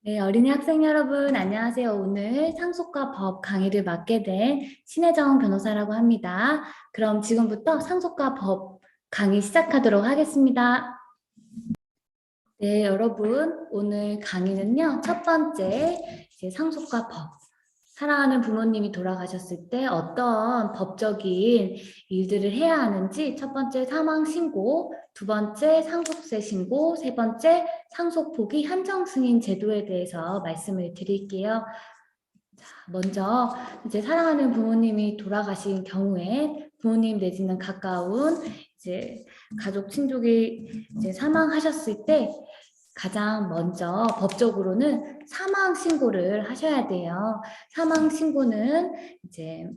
네, 어린이 학생 여러분, 안녕하세요. 오늘 상속과 법 강의를 맡게 된 신혜정 변호사라고 합니다. 그럼 지금부터 상속과 법 강의 시작하도록 하겠습니다. 네, 여러분, 오늘 강의는요, 첫 번째, 상속과 법. 사랑하는 부모님이 돌아가셨을 때 어떤 법적인 일들을 해야 하는지 첫 번째 사망 신고, 두 번째 상속세 신고, 세 번째 상속 포기 한정 승인 제도에 대해서 말씀을 드릴게요. 자, 먼저 이제 사랑하는 부모님이 돌아가신 경우에 부모님 내지는 가까운 이제 가족 친족이 이제 사망하셨을 때 가장 먼저 법적으로는 사망 신고를 하셔야 돼요. 사망 신고는 이제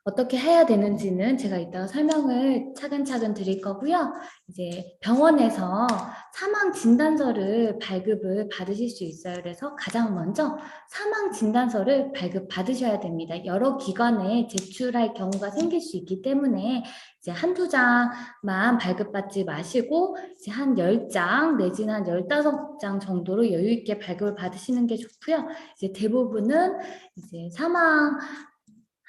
어떻게 해야 되는지는 제가 이따가 설명을 차근차근 드릴 거고요. 이제 병원에서 사망 진단서를 발급을 받으실 수 있어요. 그래서 가장 먼저 사망 진단서를 발급 받으셔야 됩니다. 여러 기관에 제출할 경우가 생길 수 있기 때문에 이제 한두 장만 발급받지 마시고 이제 한 10장 내지는 한 15장 정도로 여유 있게 발급을 받으시는 게 좋고요. 이제 대부분은 이제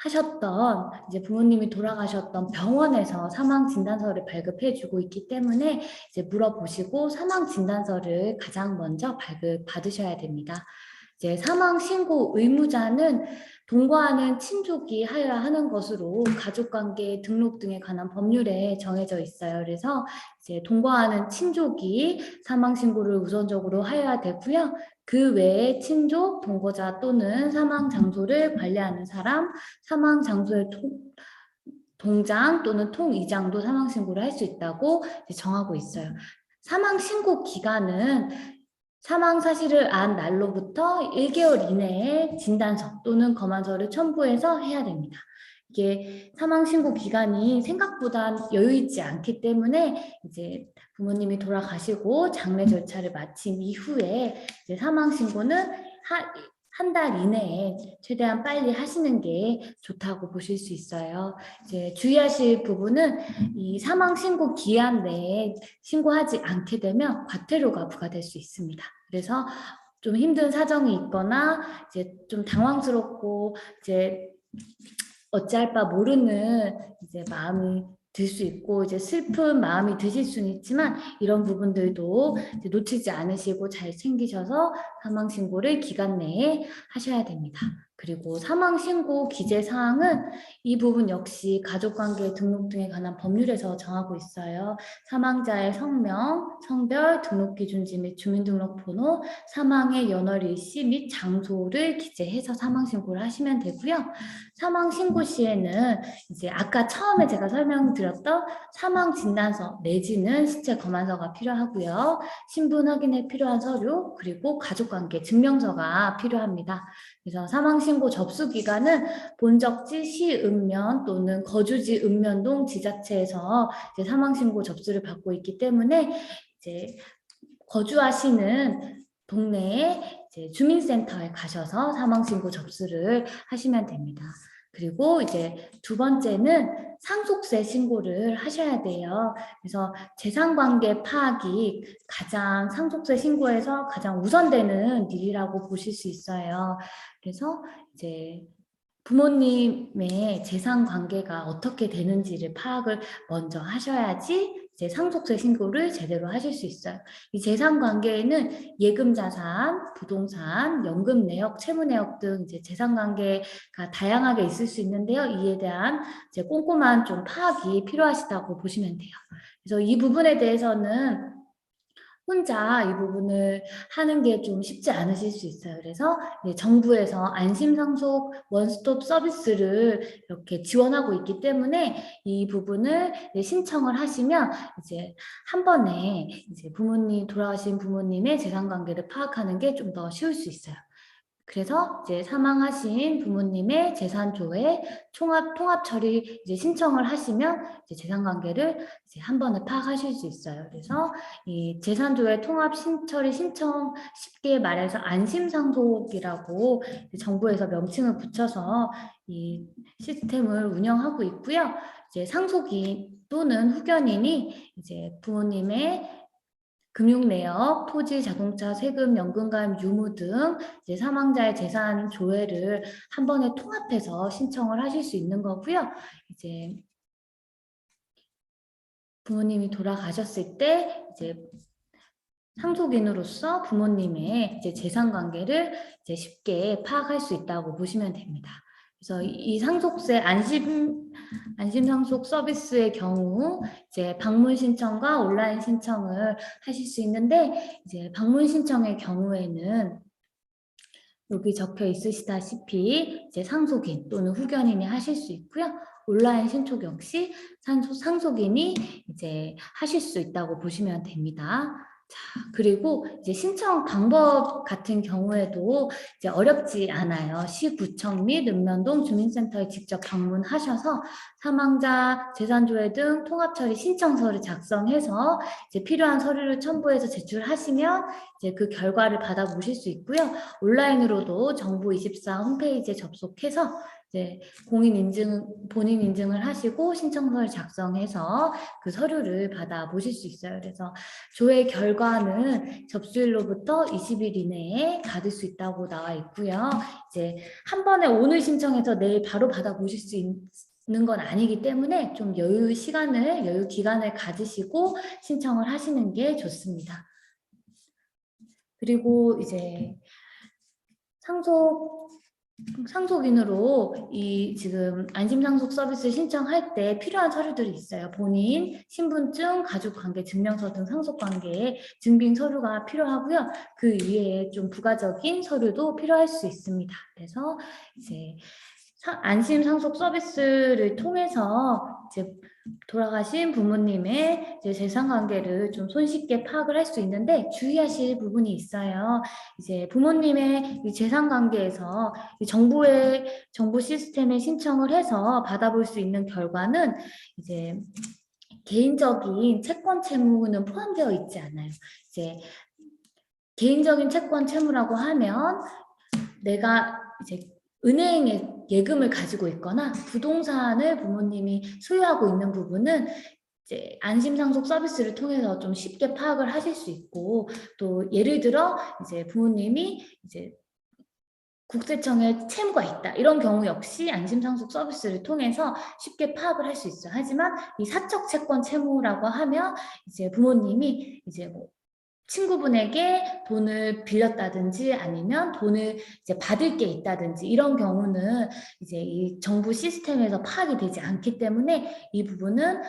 하셨던 이제 부모님이 돌아가셨던 병원에서 사망 진단서를 발급해 주고 있기 때문에 이제 물어보시고 사망 진단서를 가장 먼저 발급 받으셔야 됩니다. 이제 사망 신고 의무자는 동거하는 친족이 하여야 하는 것으로 가족관계 등록 등에 관한 법률에 정해져 있어요. 그래서 이제 동거하는 친족이 사망 신고를 우선적으로 하여야 되고요. 그 외에 친족, 동거자 또는 사망 장소를 관리하는 사람, 사망 장소의 동장 또는 통이장도 사망 신고를 할 수 있다고 정하고 있어요. 사망 신고 기간은 사망 사실을 안 날로부터 1개월 이내에 진단서 또는 검안서를 첨부해서 해야 됩니다. 이게 사망 신고 기간이 생각보다 여유 있지 않기 때문에 이제 부모님이 돌아가시고 장례 절차를 마친 이후에 이제 사망 신고는 한 달 이내에 최대한 빨리 하시는 게 좋다고 보실 수 있어요. 이제 주의하실 부분은 이 사망 신고 기한 내에 신고하지 않게 되면 과태료가 부과될 수 있습니다. 그래서 좀 힘든 사정이 있거나 이제 좀 당황스럽고 이제 어찌할 바 모르는 이제 마음이 들 수 있고 이제 슬픈 마음이 드실 수는 있지만 이런 부분들도 이제 놓치지 않으시고 잘 챙기셔서 사망 신고를 기간 내에 하셔야 됩니다. 그리고 사망 신고 기재 사항은 이 부분 역시 가족관계 등록 등에 관한 법률에서 정하고 있어요. 사망자의 성명, 성별, 등록기준지 및 주민등록번호, 사망의 연월 일시 및 장소를 기재해서 사망 신고를 하시면 되고요. 사망 신고 시에는 이제 아까 처음에 제가 설명드렸던 사망 진단서 내지는 시체 검안서가 필요하고요. 신분 확인에 필요한 서류 그리고 가족관계 증명서가 필요합니다. 그래서 사망 신고 접수 기간은 본적지 시읍면 또는 거주지 읍면동 지자체에서 이제 사망 신고 접수를 받고 있기 때문에 이제 거주하시는 동네에 이제 주민센터에 가셔서 사망신고 접수를 하시면 됩니다. 그리고 이제 두 번째는 상속세 신고를 하셔야 돼요. 그래서 재산관계 파악이 가장 상속세 신고에서 가장 우선되는 일이라고 보실 수 있어요. 그래서 이제 부모님의 재산 관계가 어떻게 되는지를 파악을 먼저 하셔야지 이제 상속세 신고를 제대로 하실 수 있어요. 이 재산 관계에는 예금 자산, 부동산, 연금 내역, 채무 내역 등 이제 재산 관계가 다양하게 있을 수 있는데요. 이에 대한 이제 꼼꼼한 좀 파악이 필요하시다고 보시면 돼요. 그래서 이 부분에 대해서는 혼자 이 부분을 하는 게 좀 쉽지 않으실 수 있어요. 그래서 정부에서 안심상속 원스톱 서비스를 이렇게 지원하고 있기 때문에 이 부분을 신청을 하시면 이제 한 번에 이제 돌아가신 부모님의 재산 관계를 파악하는 게 좀 더 쉬울 수 있어요. 그래서 이제 사망하신 부모님의 재산 조회 통합 처리 이제 신청을 하시면 이제 재산 관계를 이제 한 번에 파악하실 수 있어요. 그래서 이 재산 조회 통합 처리 신청 쉽게 말해서 안심상속이라고 정부에서 명칭을 붙여서 이 시스템을 운영하고 있고요. 이제 상속인 또는 후견인이 이제 부모님의 금융내역, 토지, 자동차, 세금, 연금가입, 유무 등 이제 사망자의 재산 조회를 한 번에 통합해서 신청을 하실 수 있는 거고요. 이제 부모님이 돌아가셨을 때 이제 상속인으로서 부모님의 이제 재산 관계를 이제 쉽게 파악할 수 있다고 보시면 됩니다. 그래서 이 상속세 안심 상속 서비스의 경우 이제 방문 신청과 온라인 신청을 하실 수 있는데 이제 방문 신청의 경우에는 여기 적혀 있으시다시피 이제 상속인 또는 후견인이 하실 수 있고요. 온라인 신청 역시 상속인이 이제 하실 수 있다고 보시면 됩니다. 자, 그리고 이제 신청 방법 같은 경우에도 이제 어렵지 않아요. 시구청 및 읍면동 주민센터에 직접 방문하셔서 사망자 재산조회 등 통합처리 신청서를 작성해서 이제 필요한 서류를 첨부해서 제출하시면 이제 그 결과를 받아보실 수 있고요. 온라인으로도 정부24 홈페이지에 접속해서 이제 본인 인증을 하시고 신청서를 작성해서 그 서류를 받아보실 수 있어요. 그래서 조회 결과는 접수일로부터 20일 이내에 받을 수 있다고 나와 있고요. 이제 한 번에 오늘 신청해서 내일 바로 받아보실 수 있는 건 아니기 때문에 좀 여유 기간을 가지시고 신청을 하시는 게 좋습니다. 그리고 이제 상속인으로 이 지금 안심상속 서비스 신청할 때 필요한 서류들이 있어요. 본인 신분증, 가족관계 증명서 등 상속관계의 증빙 서류가 필요하고요. 그 이외에 좀 부가적인 서류도 필요할 수 있습니다. 그래서 이제 안심상속 서비스를 통해서 이제 돌아가신 부모님의 이제 재산관계를 좀 손쉽게 파악을 할 수 있는데 주의하실 부분이 있어요. 이제 부모님의 이 재산관계에서 이 정부 시스템에 신청을 해서 받아볼 수 있는 결과는 이제 개인적인 채권 채무는 포함되어 있지 않아요. 이제 개인적인 채권 채무라고 하면 내가 이제 은행에 예금을 가지고 있거나 부동산을 부모님이 소유하고 있는 부분은 이제 안심상속 서비스를 통해서 좀 쉽게 파악을 하실 수 있고, 또 예를 들어 이제 부모님이 이제 국세청에 채무가 있다 이런 경우 역시 안심상속 서비스를 통해서 쉽게 파악을 할 수 있어요. 하지만 이 사적 채권 채무라고 하면 이제 부모님이 이제 뭐 친구분에게 돈을 빌렸다든지 아니면 돈을 이제 받을 게 있다든지 이런 경우는 이제 이 정부 시스템에서 파악이 되지 않기 때문에 이 부분은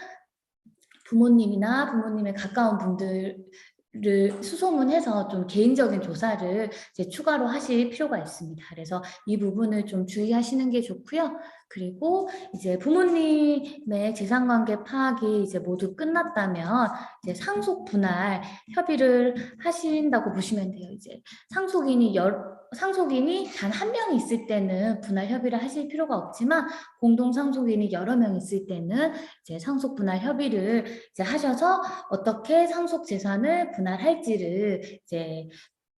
부모님이나 부모님의 가까운 분들을 수소문해서 좀 개인적인 조사를 이제 추가로 하실 필요가 있습니다. 그래서 이 부분을 좀 주의하시는 게 좋고요. 그리고 이제 부모님의 재산관계 파악이 이제 모두 끝났다면 이제 상속 분할 협의를 하신다고 보시면 돼요. 이제 상속인이 단 한 명이 있을 때는 분할 협의를 하실 필요가 없지만 공동 상속인이 여러 명 있을 때는 이제 상속 분할 협의를 이제 하셔서 어떻게 상속 재산을 분할할지를 이제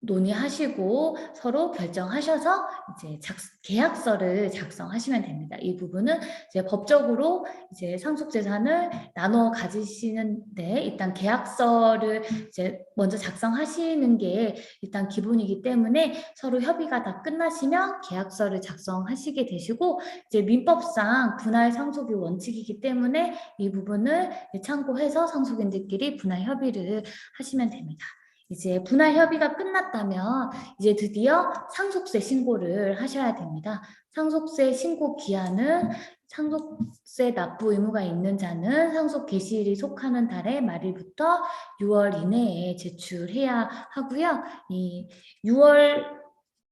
논의하시고 서로 결정하셔서 이제 계약서를 작성하시면 됩니다. 이 부분은 이제 법적으로 이제 상속 재산을 나눠 가지시는데 일단 계약서를 이제 먼저 작성하시는 게 일단 기본이기 때문에 서로 협의가 다 끝나시면 계약서를 작성하시게 되시고 이제 민법상 분할 상속이 원칙이기 때문에 이 부분을 참고해서 상속인들끼리 분할 협의를 하시면 됩니다. 이제 분할 협의가 끝났다면 이제 드디어 상속세 신고를 하셔야 됩니다. 상속세 신고 기한은 상속세 납부 의무가 있는 자는 상속 개시일이 속하는 달의 말일부터 6월 이내에 제출해야 하고요. 이 6월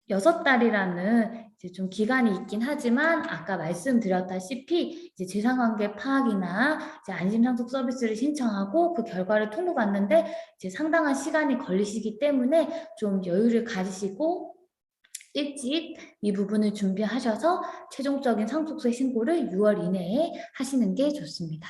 6달이라는 이제 좀 기간이 있긴 하지만 아까 말씀드렸다시피 이제 재산관계 파악이나 이제 안심상속 서비스를 신청하고 그 결과를 통보받는데 이제 상당한 시간이 걸리시기 때문에 좀 여유를 가지시고 일찍 이 부분을 준비하셔서 최종적인 상속세 신고를 6월 이내에 하시는 게 좋습니다.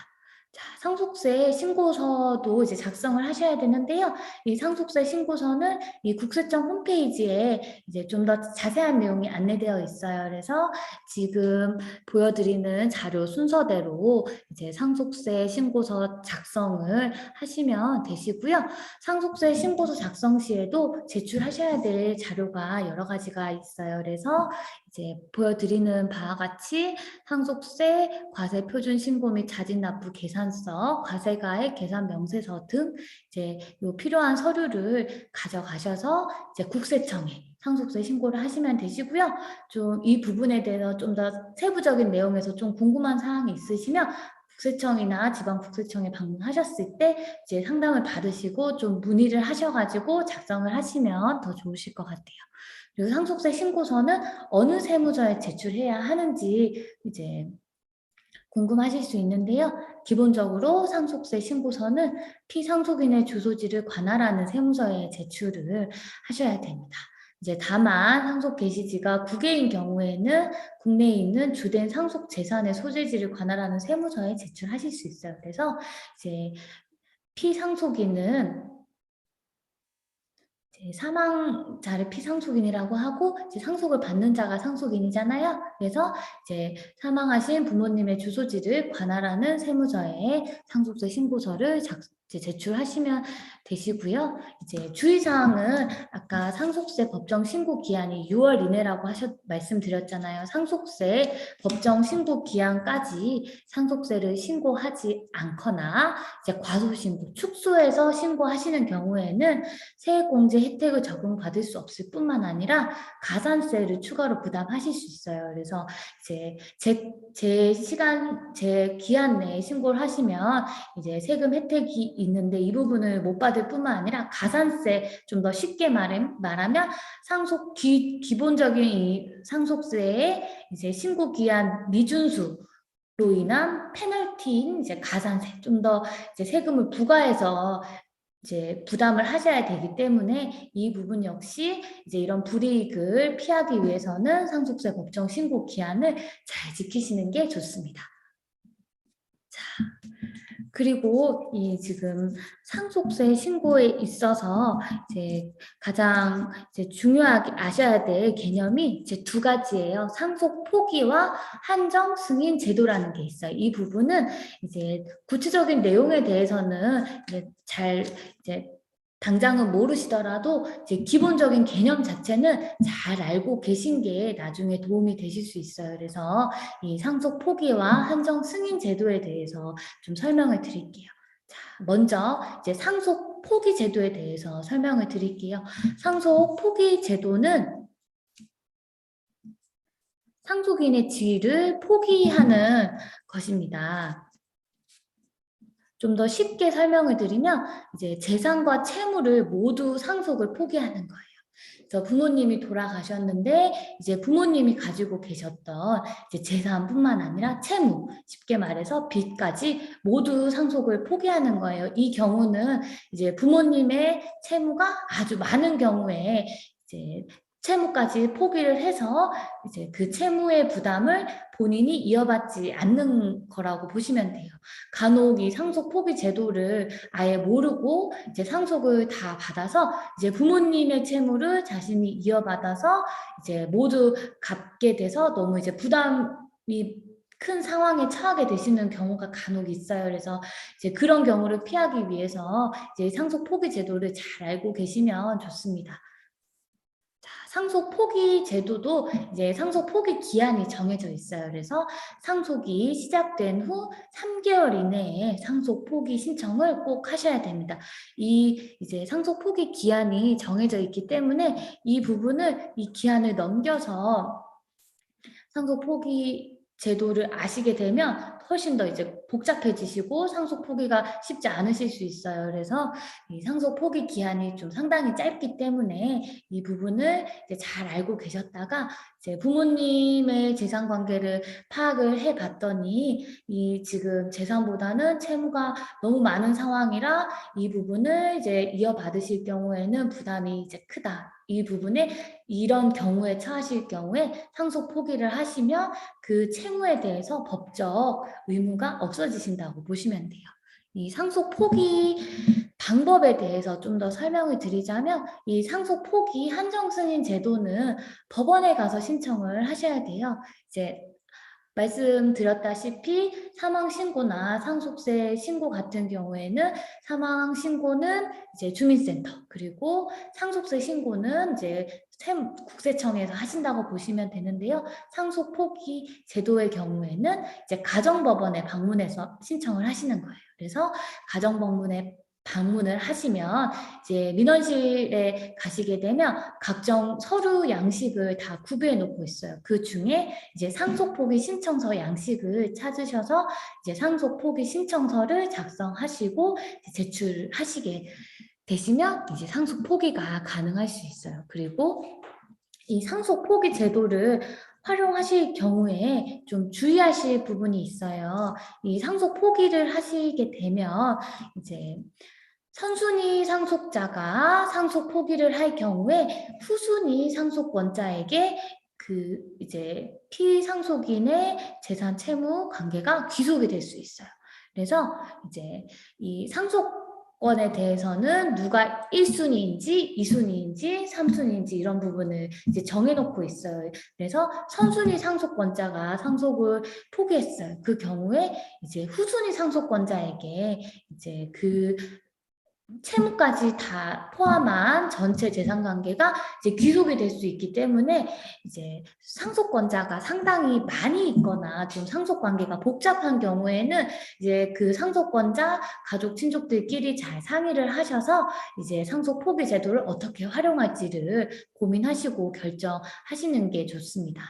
자, 상속세 신고서도 이제 작성을 하셔야 되는데요. 이 상속세 신고서는 이 국세청 홈페이지에 이제 좀 더 자세한 내용이 안내되어 있어요. 그래서 지금 보여드리는 자료 순서대로 이제 상속세 신고서 작성을 하시면 되시고요. 상속세 신고서 작성 시에도 제출하셔야 될 자료가 여러 가지가 있어요. 그래서 이제 보여드리는 바와 같이 상속세, 과세 표준 신고 및 자진 납부 계산서, 과세가액 계산 명세서 등 이제 요 필요한 서류를 가져가셔서 이제 국세청에 상속세 신고를 하시면 되시고요. 좀 이 부분에 대해서 좀 더 세부적인 내용에서 좀 궁금한 사항이 있으시면 국세청이나 지방국세청에 방문하셨을 때 이제 상담을 받으시고 좀 문의를 하셔가지고 작성을 하시면 더 좋으실 것 같아요. 그리고 상속세 신고서는 어느 세무서에 제출해야 하는지 이제 궁금하실 수 있는데요. 기본적으로 상속세 신고서는 피상속인의 주소지를 관할하는 세무서에 제출을 하셔야 됩니다. 이제 다만 상속 게시지가 국외인 경우에는 국내에 있는 주된 상속 재산의 소재지를 관할하는 세무서에 제출하실 수 있어요. 그래서 이제 피상속인은 사망자를 피상속인이라고 하고 이제 상속을 받는 자가 상속인이잖아요. 그래서 이제 사망하신 부모님의 주소지를 관할하는 세무서에 상속세 신고서를 제출하시면 되시고요. 이제 주의사항은 아까 상속세 법정 신고 기한이 6월 이내라고 말씀드렸잖아요. 상속세 법정 신고 기한까지 상속세를 신고하지 않거나 이제 과소신고, 축소해서 신고하시는 경우에는 세액공제 혜택을 적용받을 수 없을 뿐만 아니라 가산세를 추가로 부담하실 수 있어요. 그래서 이제 제 기한 내에 신고를 하시면 이제 세금 혜택이 있는데 이 부분을 못 받을 뿐만 아니라 가산세, 좀 더 쉽게 말하면 기본적인 이 상속세의 이제 신고 기한 미준수 로 인한 페널티인 이제 가산세, 좀 더 이제 세금을 부과해서 이제 부담을 하셔야 되기 때문에 이 부분 역시 이제 이런 불이익을 피하기 위해서는 상속세 법정 신고 기한을 잘 지키시는 게 좋습니다. 자, 그리고 이 지금 상속세 신고에 있어서 이제 가장 이제 중요하게 아셔야 될 개념이 이제 두 가지예요. 상속 포기와 한정 승인 제도라는 게 있어요. 이 부분은 이제 구체적인 내용에 대해서는 이제 당장은 모르시더라도 이제 기본적인 개념 자체는 잘 알고 계신 게 나중에 도움이 되실 수 있어요. 그래서 이 상속 포기와 한정 승인 제도에 대해서 좀 설명을 드릴게요. 자, 먼저 이제 상속 포기 제도에 대해서 설명을 드릴게요. 상속 포기 제도는 상속인의 지위를 포기하는 것입니다. 좀 더 쉽게 설명을 드리면 이제 재산과 채무를 모두 상속을 포기하는 거예요. 그래서 부모님이 돌아가셨는데 이제 부모님이 가지고 계셨던 이제 재산뿐만 아니라 채무, 쉽게 말해서 빚까지 모두 상속을 포기하는 거예요. 이 경우는 이제 부모님의 채무가 아주 많은 경우에 이제 채무까지 포기를 해서 이제 그 채무의 부담을 본인이 이어받지 않는 거라고 보시면 돼요. 간혹 이 상속 포기 제도를 아예 모르고 이제 상속을 다 받아서 이제 부모님의 채무를 자신이 이어받아서 이제 모두 갚게 돼서 너무 이제 부담이 큰 상황에 처하게 되시는 경우가 간혹 있어요. 그래서 이제 그런 경우를 피하기 위해서 이제 상속 포기 제도를 잘 알고 계시면 좋습니다. 상속 포기 제도도 이제 상속 포기 기한이 정해져 있어요. 그래서 상속이 시작된 후 3개월 이내에 상속 포기 신청을 꼭 하셔야 됩니다. 이 이제 상속 포기 기한이 정해져 있기 때문에 이 부분을 이 기한을 넘겨서 상속 포기 제도를 아시게 되면 훨씬 더 이제 복잡해지시고 상속 포기가 쉽지 않으실 수 있어요. 그래서 이 상속 포기 기한이 좀 상당히 짧기 때문에 이 부분을 이제 잘 알고 계셨다가 이제 부모님의 재산 관계를 파악을 해봤더니 이 지금 재산보다는 채무가 너무 많은 상황이라 이 부분을 이제 이어받으실 경우에는 부담이 이제 크다. 이 부분에 이런 경우에 처하실 경우에 상속 포기를 하시면 그 채무에 대해서 법적 의무가 없어지신다고 보시면 돼요. 이 상속 포기 방법에 대해서 좀 더 설명을 드리자면 이 상속 포기 한정 승인 제도는 법원에 가서 신청을 하셔야 돼요. 이제 말씀드렸다시피 사망 신고나 상속세 신고 같은 경우에는 사망 신고는 이제 주민센터, 그리고 상속세 신고는 이제 국세청에서 하신다고 보시면 되는데요. 상속 포기 제도의 경우에는 이제 가정법원에 방문해서 신청을 하시는 거예요. 그래서 가정법원에 방문을 하시면 이제 민원실에 가시게 되면 각종 서류 양식을 다 구비해 놓고 있어요. 그 중에 이제 상속 포기 신청서 양식을 찾으셔서 이제 상속 포기 신청서를 작성하시고 제출하시게 되시면 이제 상속 포기가 가능할 수 있어요. 그리고 이 상속 포기 제도를 활용하실 경우에 좀 주의하실 부분이 있어요. 이 상속 포기를 하시게 되면 이제 선순위 상속자가 상속 포기를 할 경우에 후순위 상속권자에게 그 이제 피상속인의 재산 채무 관계가 귀속이 될 수 있어요. 그래서 이제 이 상속권에 대해서는 누가 1순위인지 2순위인지 3순위인지 이런 부분을 이제 정해놓고 있어요. 그래서 선순위 상속권자가 상속을 포기했어요. 그 경우에 이제 후순위 상속권자에게 이제 그 채무까지 다 포함한 전체 재산 관계가 이제 귀속이 될 수 있기 때문에 이제 상속권자가 상당히 많이 있거나 좀 상속 관계가 복잡한 경우에는 이제 그 상속권자 가족 친족들끼리 잘 상의를 하셔서 이제 상속 포기 제도를 어떻게 활용할지를 고민하시고 결정하시는 게 좋습니다.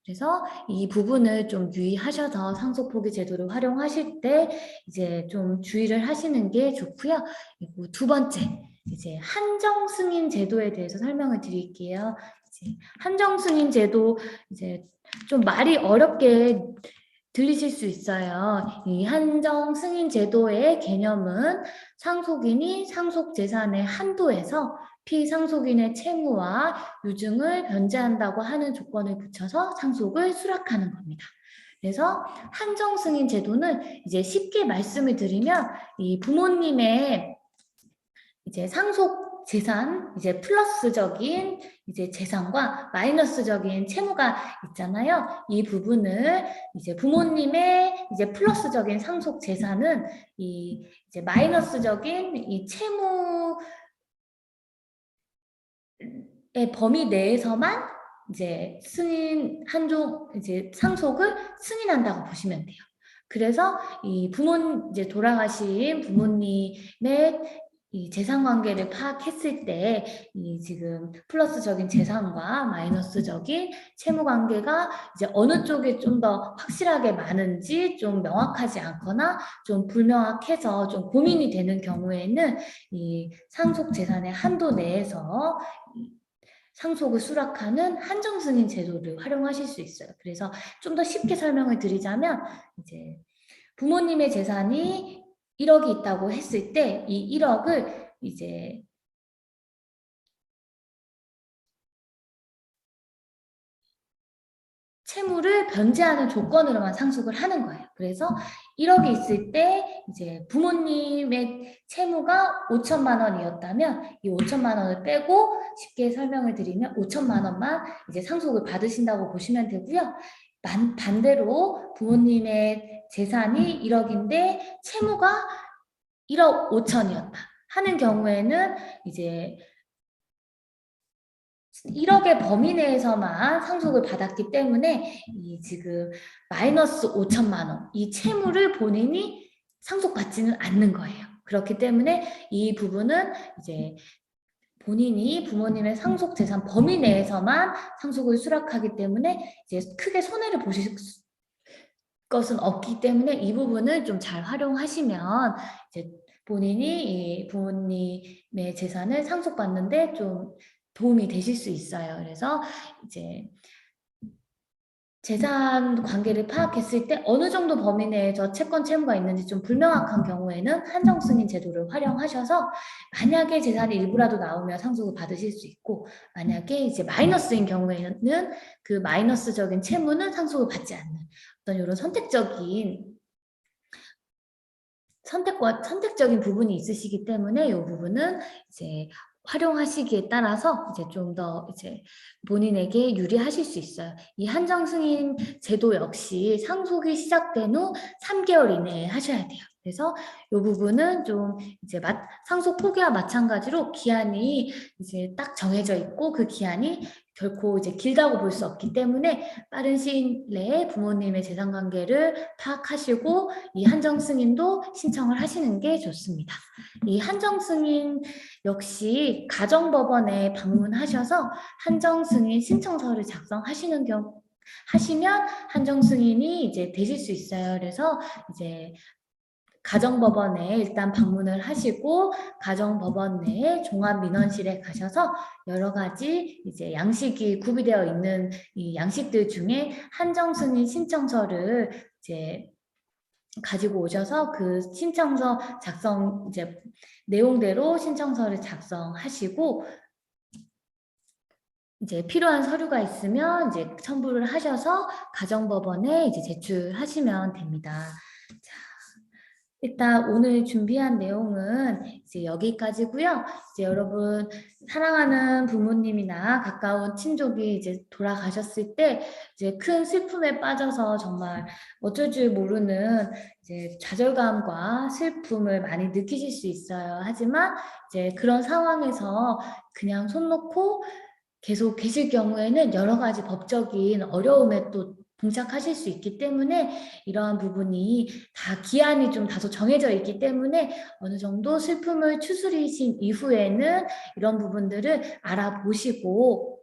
그래서 이 부분을 좀 유의하셔서 상속 포기 제도를 활용하실 때 이제 좀 주의를 하시는 게 좋고요. 그리고 두 번째, 이제 한정 승인 제도에 대해서 설명을 드릴게요. 이제 한정 승인 제도 이제 좀 말이 어렵게 들리실 수 있어요. 이 한정 승인 제도의 개념은 상속인이 상속 재산의 한도에서 피상속인의 채무와 유증을 변제한다고 하는 조건을 붙여서 상속을 수락하는 겁니다. 그래서 한정 승인 제도는 이제 쉽게 말씀을 드리면 이 부모님의 이제 상속 재산, 이제 플러스적인 이제 재산과 마이너스적인 채무가 있잖아요. 이 부분을 이제 부모님의 이제 플러스적인 상속 재산은 이 이제 마이너스적인 이 채무의 범위 내에서만 이제 승인 한종 이제 상속을 승인한다고 보시면 돼요. 그래서 이 이제 돌아가신 부모님의 이 재산 관계를 파악했을 때 이 지금 플러스적인 재산과 마이너스적인 채무 관계가 이제 어느 쪽에 좀 더 확실하게 많은지 좀 명확하지 않거나 좀 불명확해서 좀 고민이 되는 경우에는 이 상속 재산의 한도 내에서 상속을 수락하는 한정 승인 제도를 활용하실 수 있어요. 그래서 좀 더 쉽게 설명을 드리자면 이제 부모님의 재산이 1억이 있다고 했을 때 이 1억을 이제 채무를 변제하는 조건으로만 상속을 하는 거예요. 그래서 1억이 있을 때 이제 부모님의 채무가 5천만 원이었다면 이 5천만 원을 빼고 쉽게 설명을 드리면 5천만 원만 이제 상속을 받으신다고 보시면 되고요. 반대로 부모님의 재산이 1억인데 채무가 1억 5천이었다 하는 경우에는 이제 1억의 범위 내에서만 상속을 받았기 때문에 이 지금 마이너스 5천만 원, 이 채무를 본인이 상속받지는 않는 거예요. 그렇기 때문에 이 부분은 이제 본인이 부모님의 상속 재산 범위 내에서만 상속을 수락하기 때문에 이제 크게 손해를 보실 것은 없기 때문에 이 부분을 좀 잘 활용하시면 이제 본인이 이 부모님의 재산을 상속받는데 좀 도움이 되실 수 있어요. 그래서 이제 재산 관계를 파악했을 때 어느 정도 범위 내에서 채권 채무가 있는지 좀 불명확한 경우에는 한정 승인 제도를 활용하셔서 만약에 재산이 일부라도 나오면 상속을 받으실 수 있고 만약에 이제 마이너스인 경우에는 그 마이너스적인 채무는 상속을 받지 않는 어떤 이런 선택적인 부분이 있으시기 때문에 이 부분은 이제 활용하시기에 따라서 이제 좀 더 이제 본인에게 유리하실 수 있어요. 이 한정 승인 제도 역시 상속이 시작된 후 3개월 이내에 하셔야 돼요. 그래서 이 부분은 좀 이제 상속 포기와 마찬가지로 기한이 이제 딱 정해져 있고 그 기한이 결코 이제 길다고 볼 수 없기 때문에 빠른 시일 내에 부모님의 재산 관계를 파악하시고 이 한정 승인도 신청을 하시는 게 좋습니다. 이 한정 승인 역시 가정법원에 방문하셔서 한정 승인 신청서를 작성하시는 경우 하시면 한정 승인이 이제 되실 수 있어요. 그래서 이제 가정법원에 일단 방문을 하시고 가정법원 내에 종합민원실에 가셔서 여러 가지 이제 양식이 구비되어 있는 이 양식들 중에 한정 승인 신청서를 이제 가지고 오셔서 그 신청서 작성 이제 내용대로 신청서를 작성하시고 이제 필요한 서류가 있으면 이제 첨부를 하셔서 가정법원에 이제 제출하시면 됩니다. 자, 일단 오늘 준비한 내용은 이제 여기까지고요. 이제 여러분 사랑하는 부모님이나 가까운 친족이 이제 돌아가셨을 때 이제 큰 슬픔에 빠져서 정말 어쩔 줄 모르는 이제 좌절감과 슬픔을 많이 느끼실 수 있어요. 하지만 이제 그런 상황에서 그냥 손 놓고 계속 계실 경우에는 여러 가지 법적인 어려움에 또 봉착하실 수 있기 때문에 이러한 부분이 다 기한이 좀 다소 정해져 있기 때문에 어느 정도 슬픔을 추스리신 이후에는 이런 부분들을 알아보시고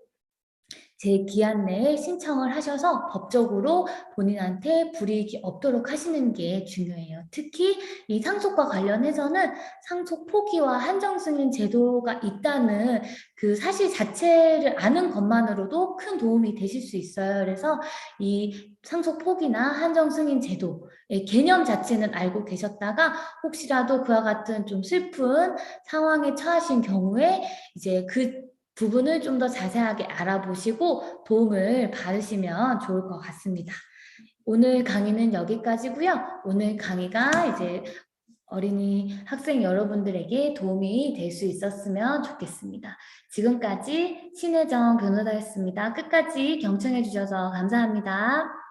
제 기한 내에 신청을 하셔서 법적으로 본인한테 불이익이 없도록 하시는 게 중요해요. 특히 이 상속과 관련해서는 상속 포기와 한정 승인 제도가 있다는 그 사실 자체를 아는 것만으로도 큰 도움이 되실 수 있어요. 그래서 이 상속 포기나 한정 승인 제도의 개념 자체는 알고 계셨다가 혹시라도 그와 같은 좀 슬픈 상황에 처하신 경우에 이제 그 부분을 좀 더 자세하게 알아보시고 도움을 받으시면 좋을 것 같습니다. 오늘 강의는 여기까지고요. 오늘 강의가 이제 어린이 학생 여러분들에게 도움이 될 수 있었으면 좋겠습니다. 지금까지 신혜정 변호사였습니다. 끝까지 경청해 주셔서 감사합니다.